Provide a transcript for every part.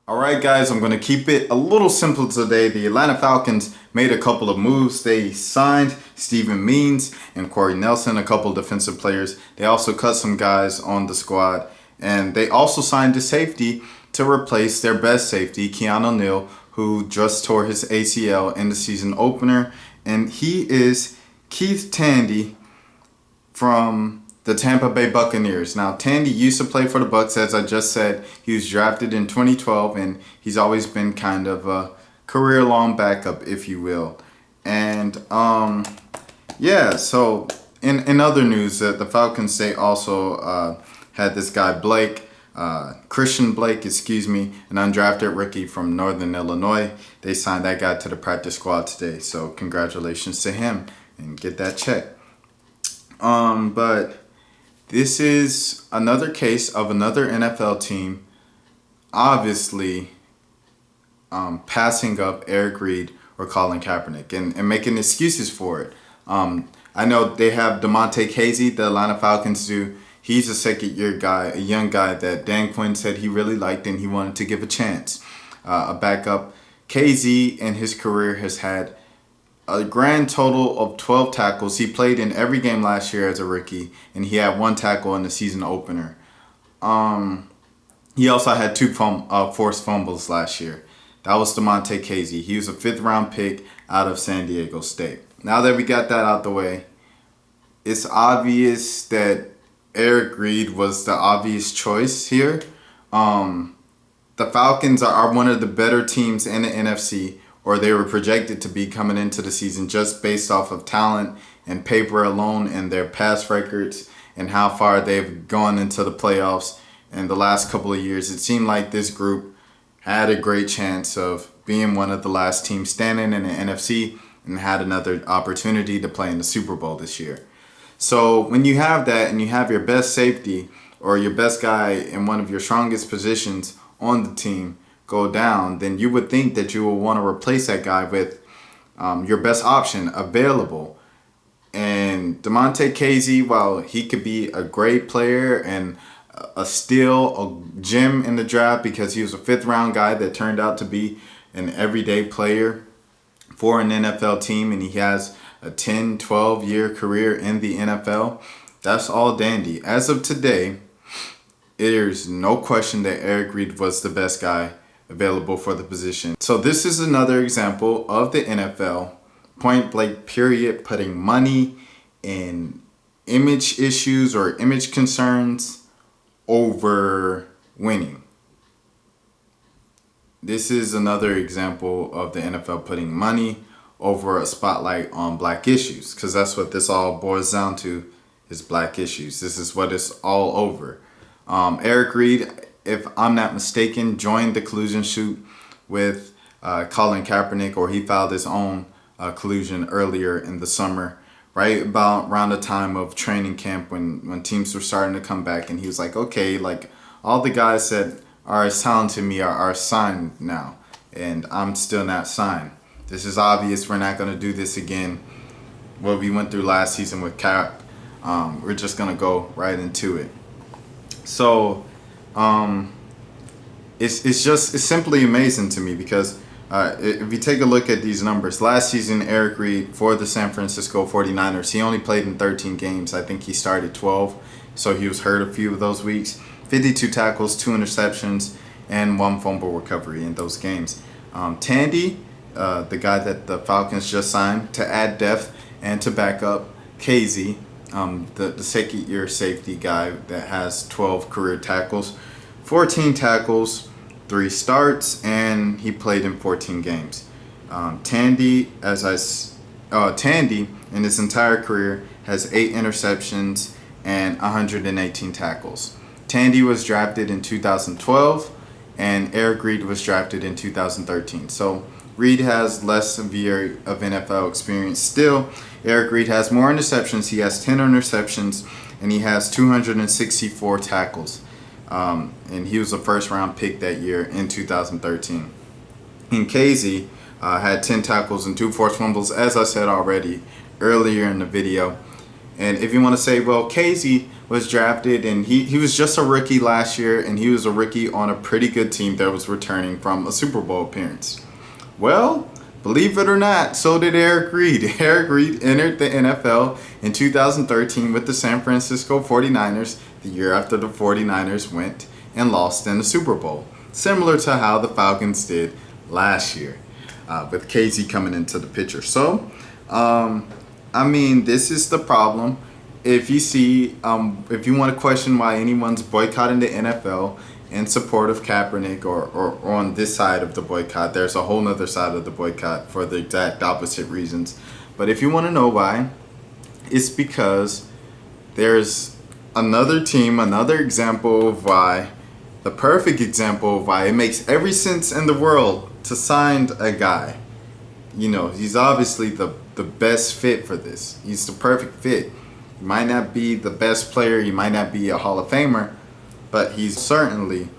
Alright guys, I'm going to keep it a little simple today. The Atlanta Falcons made a couple of moves. They signed Steven Means and Corey Nelson, a couple of defensive players. They also cut some guys on the squad. And they also signed a safety to replace their best safety, Keanu Neal, who just tore his ACL in the season opener. And he is Keith Tandy from the Tampa Bay Buccaneers. Now, Tandy used to play for the Bucs, as I just said. He was drafted in 2012, and he's always been kind of a career-long backup, if you will. And yeah, so in other news, the Falcons, they also had this guy Christian Blake, an undrafted rookie from Northern Illinois. They signed that guy to the practice squad today, so congratulations to him and get that check. But this is another case of another NFL team obviously passing up Eric Reid or Colin Kaepernick and making excuses for it. I know they have Damontae Kazee, the Atlanta Falcons do. He's a second-year guy, a young guy that Dan Quinn said he really liked and he wanted to give a chance. A backup. Kazee in his career has had a grand total of 12 tackles. He played in every game last year as a rookie, and he had 1 tackle in the season opener. He also had 2 forced fumbles last year. That was Damontae Kazee. He was a 5th-round pick out of San Diego State. Now that we got that out the way, it's obvious that Eric Reid was the obvious choice here. The Falcons are one of the better teams in the NFC, or they were projected to be coming into the season just based off of talent and paper alone and their past records and how far they've gone into the playoffs in the last couple of years. It seemed like this group had a great chance of being one of the last teams standing in the NFC and had another opportunity to play in the Super Bowl this year. So when you have that and you have your best safety or your best guy in one of your strongest positions on the team go down, then you would think that you will want to replace that guy with your best option available. And Damontae Kazee, while he could be a great player and a gem in the draft because he was a 5th-round guy that turned out to be an everyday player for an NFL team, and he has a 10, 12-year career in the NFL, that's all dandy. As of today, there's no question that Eric Reid was the best guy available for the position. So this is another example of the NFL, point blank period, putting money in image issues or image concerns over winning. This is another example of the NFL putting money over a spotlight on black issues, because that's what this all boils down to, is black issues. This is what it's all over. Eric Reid, if I'm not mistaken, joined the collusion suit with Colin Kaepernick, or he filed his own collusion earlier in the summer, right about around the time of training camp when teams were starting to come back, and he was like, okay, like all the guys that are as talented to me are signed now, and I'm still not signed. This is obvious. We're not going to do this again. What we went through last season with Cap, we're just going to go right into it. So it's simply amazing to me because if you take a look at these numbers, last season Eric Reid for the San Francisco 49ers, he only played in 13 games. I think he started 12, so he was hurt a few of those weeks. 52 tackles, 2 interceptions, and 1 fumble recovery in those games. Tandy, the guy that the Falcons just signed to add depth and to back up Kazee, the second-year safety guy that has 12 career tackles, 14 tackles, 3 starts, and he played in 14 games. Tandy in his entire career has 8 interceptions and 118 tackles. Tandy was drafted in 2012, and Eric Reid was drafted in 2013. So Reid has less year of NFL experience. Still, Eric Reid has more interceptions. He has 10 interceptions, and he has 264 tackles. And he was a 1st-round pick that year in 2013. And Kazee had 10 tackles and 2 forced fumbles, as I said already earlier in the video. And if you want to say, well, Casey was drafted and he was just a rookie last year, and he was a rookie on a pretty good team that was returning from a Super Bowl appearance. Well, believe it or not, so did Eric Reid. Eric Reid entered the NFL in 2013 with the San Francisco 49ers, the year after the 49ers went and lost in the Super Bowl. Similar to how the Falcons did last year, with Casey coming into the picture. So, I mean, this is the problem. If you see, if you want to question why anyone's boycotting the NFL in support of Kaepernick, or on this side of the boycott, there's a whole nother side of the boycott for the exact opposite reasons. But if you want to know why, it's because there's another team, another example of why, the perfect example of why it makes every sense in the world to sign a guy. You know, he's obviously the best fit for this. He's the perfect fit. He might not be the best player, he might not be a Hall of Famer, but he's certainly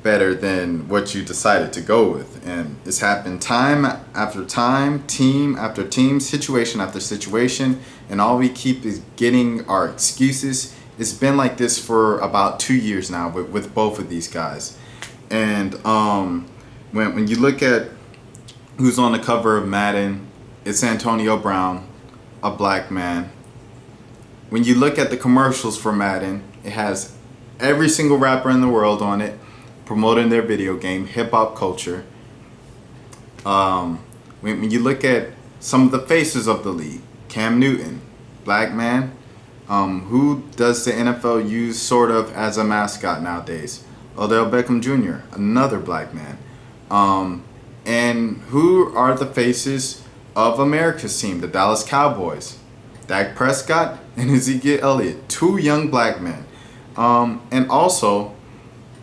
better than what you decided to go with. And it's happened time after time, team after team, situation after situation, and all we keep is getting our excuses. It's been like this for about 2 years now with both of these guys. And when you look at who's on the cover of Madden, it's Antonio Brown, a black man. When you look at the commercials for Madden, it has every single rapper in the world on it promoting their video game, hip-hop culture. When you look at some of the faces of the league, Cam Newton, black man. Who does the NFL use sort of as a mascot nowadays? Odell Beckham Jr., another black man. And who are the faces of America's team, the Dallas Cowboys? Dak Prescott and Ezekiel Elliott, two young black men. And also,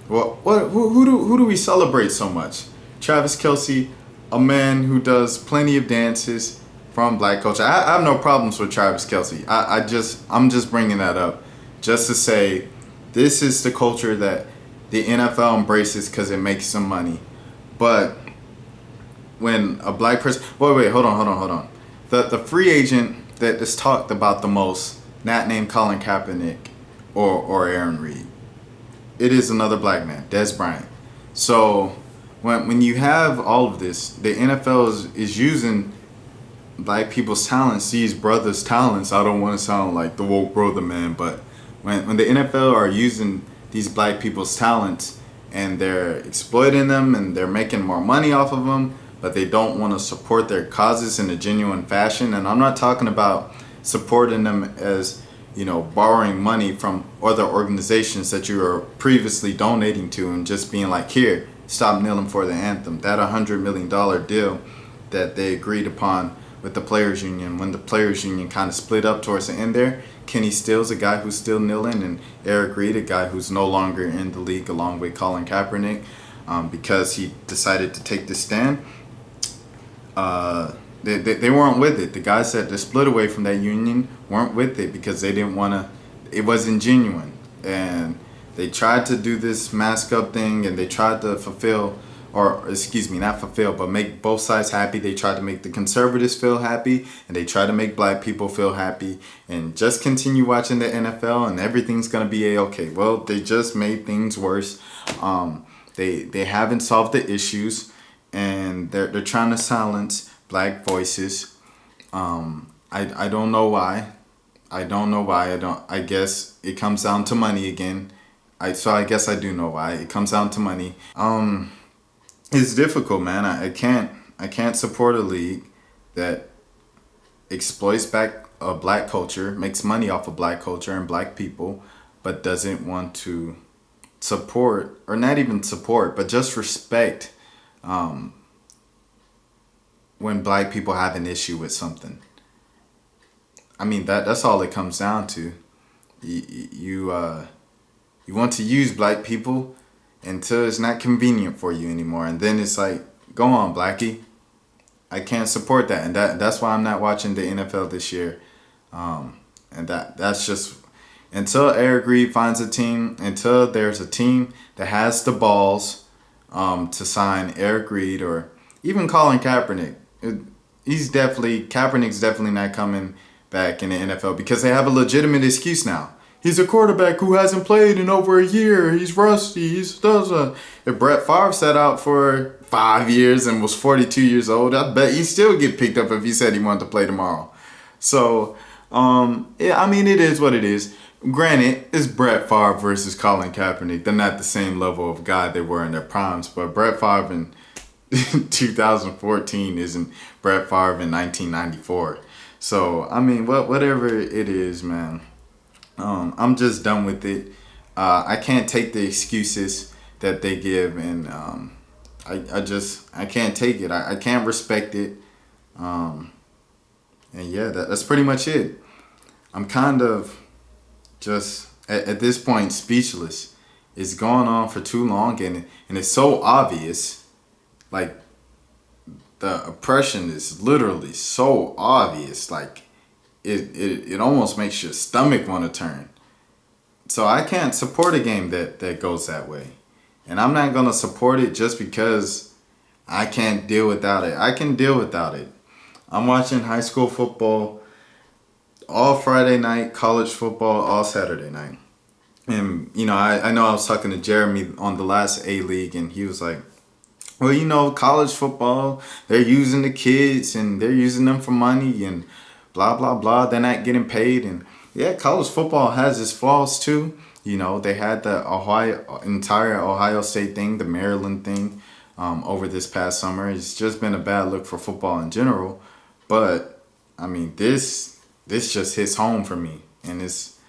well, who do we celebrate so much? Travis Kelce, a man who does plenty of dances from black culture. I have no problems with Travis Kelce. I'm just bringing that up just to say this is the culture that the NFL embraces because it makes some money. But when a black person, wait, hold on. The free agent that is talked about the most, not named Colin Kaepernick or Aaron Reid, it is another black man, Des Bryant. So when you have all of this, the NFL is using black people's talents, these brothers' talents. I don't want to sound like the woke brother man, but when the NFL are using these black people's talents and they're exploiting them and they're making more money off of them, but they don't want to support their causes in a genuine fashion. And I'm not talking about supporting them as, you know, borrowing money from other organizations that you were previously donating to and just being like, here, stop kneeling for the anthem. That $100 million deal that they agreed upon with the Players Union, when the Players Union kind of split up towards the end there. Kenny Stills, a guy who's still kneeling, and Eric Reid, a guy who's no longer in the league, along with Colin Kaepernick, because he decided to take this stand. They weren't with it. The guys that split away from that union weren't with it because they didn't want to, it wasn't genuine. And they tried to do this mask up thing, and they tried to make both sides happy. They tried to make the conservatives feel happy, and they tried to make black people feel happy, and just continue watching the NFL and everything's going to be A-okay. Well, they just made things worse. They haven't solved the issues, and they're trying to silence black voices. I don't know why. I guess it comes down to money again. I guess I do know why. It comes down to money. It's difficult, man. I can't support a league that exploits black culture, makes money off of black culture and black people, but doesn't want to support, or not even support, but just respect when black people have an issue with something. I mean, that's all it comes down to. You want to use black people until it's not convenient for you anymore, and then it's like, go on, Blackie. I can't support that, and that's why I'm not watching the NFL this year. And that's just until Eric Reid finds a team, until there's a team that has the balls to sign Eric Reid or even Colin Kaepernick. Kaepernick's definitely not coming back in the NFL because they have a legitimate excuse now. He's a quarterback who hasn't played in over a year. He's rusty. He's doesn't. If Brett Favre sat out for 5 years and was 42 years old, I bet he'd still get picked up if he said he wanted to play tomorrow. So, yeah, I mean, it is what it is. Granted, it's Brett Favre versus Colin Kaepernick. They're not the same level of guy they were in their primes, but Brett Favre in 2014 isn't Brett Favre in 1994. So, I mean, whatever it is, man. I'm just done with it. I can't take the excuses that they give, and I can't take it. I can't respect it. And yeah, that's pretty much it. I'm kind of just at this point speechless. It's gone on for too long, and it's so obvious. Like, the oppression is literally so obvious. Like, it almost makes your stomach want to turn. So I can't support a game that goes that way. And I'm not going to support it just because I can't deal without it. I can deal without it. I'm watching high school football all Friday night, college football all Saturday night. And, you know, I know I was talking to Jeremy on the last A-League, and he was like, well, you know, college football, they're using the kids and they're using them for money and blah, blah, blah. They're not getting paid. And yeah, college football has its flaws too. You know, they had the entire Ohio State thing, the Maryland thing over this past summer. It's just been a bad look for football in general. But, I mean, this just hits home for me. And it's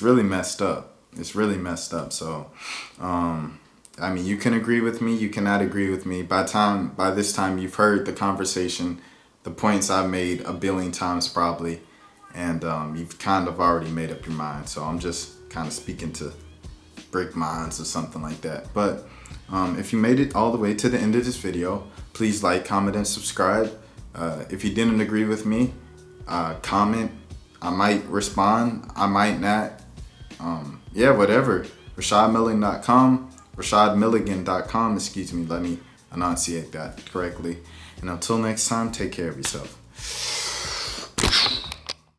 really messed up. It's really messed up. So, I mean, you can agree with me. You cannot agree with me. By this time, you've heard the conversation, the points I've made a billion times probably, and you've kind of already made up your mind. So I'm just kind of speaking to break minds or something like that. But if you made it all the way to the end of this video, please like, comment, and subscribe. If you didn't agree with me, comment. I might respond. I might not. Yeah, whatever. RashadMilligan.com. RashadMilligan.com, excuse me, let me enunciate that correctly. And until next time, take care of yourself.